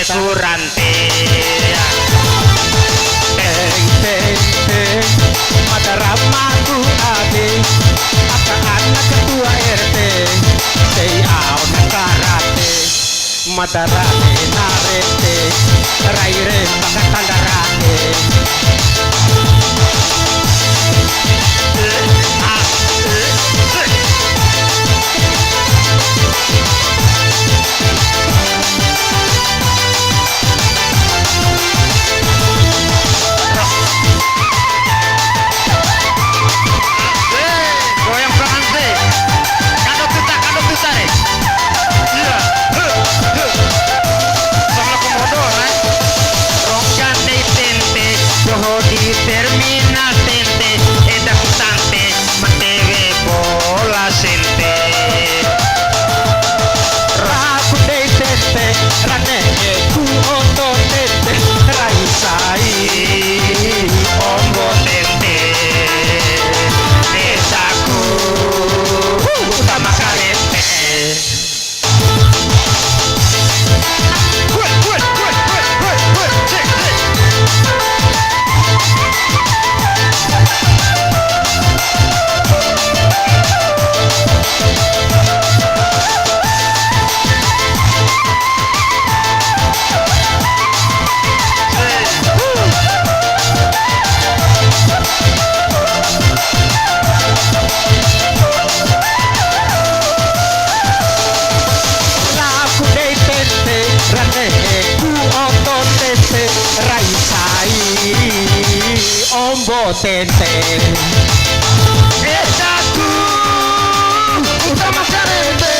Surante Mataram aku ade Aka anak ketua RT Teyau nakarate Matarate narete Raire makatandarate Tente Desaku utama sarente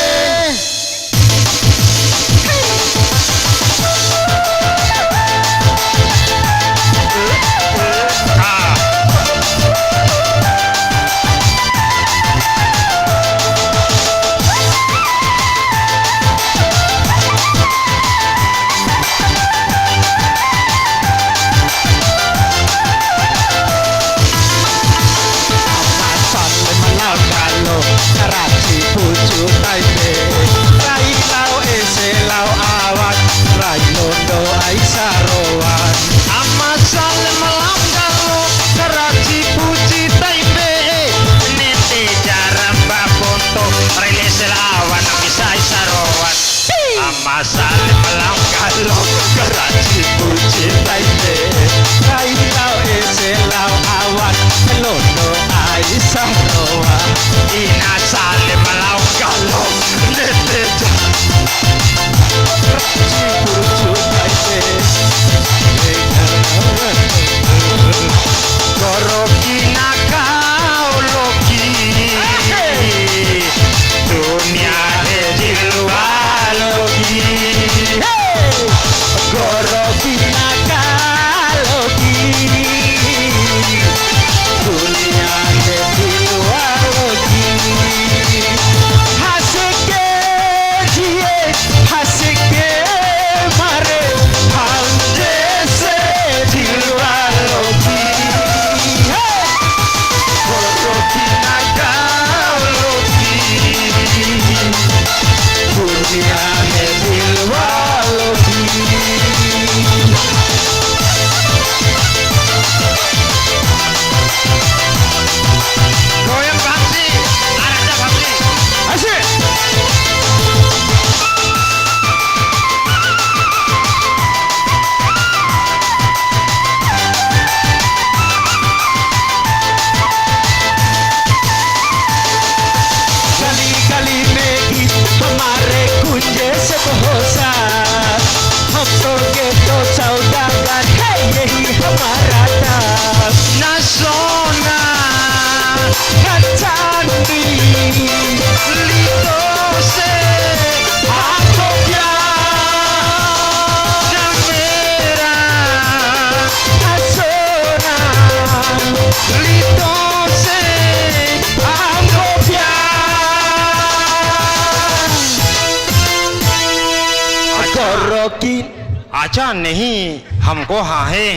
Karachi pucu taime Rai lau ese lau awak Rai londo aisarowan Amasal malam galo Karachi puji taime Nete jaram baponto Rilis lawan bisa isarowan Amasal malam galo Karachi pucu taime Rai lau ese lau awak Londo aisarowan Ina sale malau galo Nete Gorokina kau loki Dunia di luar loki Gorokina kaloki Dunia di luar loki Hasike jie Hasike mare Hamjese di luar loki Gorokina kau loki Dunia di luar loki की अच्छा नहीं हमको हाँ है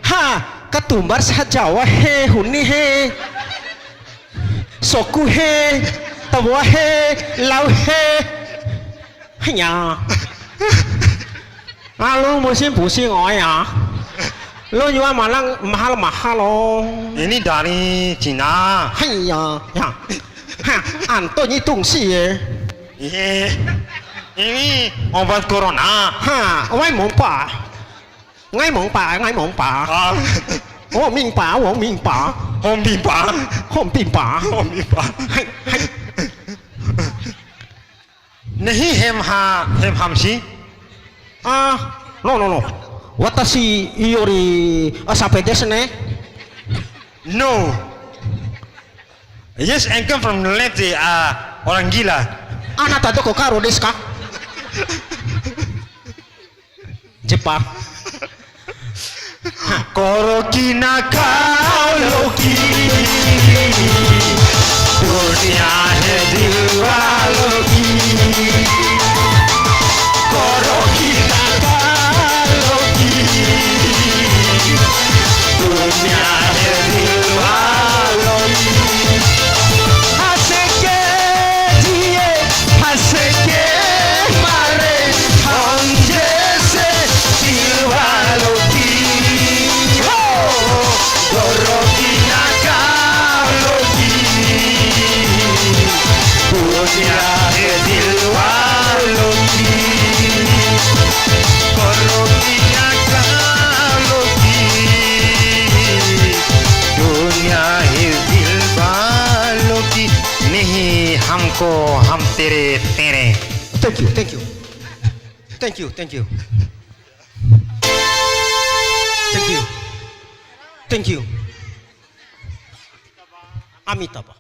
हाँ ketumbar sajawa he huni he soku he tawa he lau he hanya lalu musim pusing oh ya lo jual mahal loh ini dari Cina hanya ya ha Antoni tungsi ye iya ini obat corona ha wai mong pa ngay mong pa ah我明白我明白红米吧红明白红米吧नहीं हेम हमसी no watashi yori asape desu ne no yes I come from Leyte orang gila anata doko karo desu ka Jepang Koroki nakaloki dunia है दिलवालोकी Koroki nakaloki dunia है दिलवालोकी हंस के जिए हंस के मारे हम जैसे दिलवालोकी Koroki nakaloki dunia है दिलवालोकी Koroki nakaloki दुनिया है दिलवालोकी नहीं हमको हम तेरे तेरे thank you Amitabha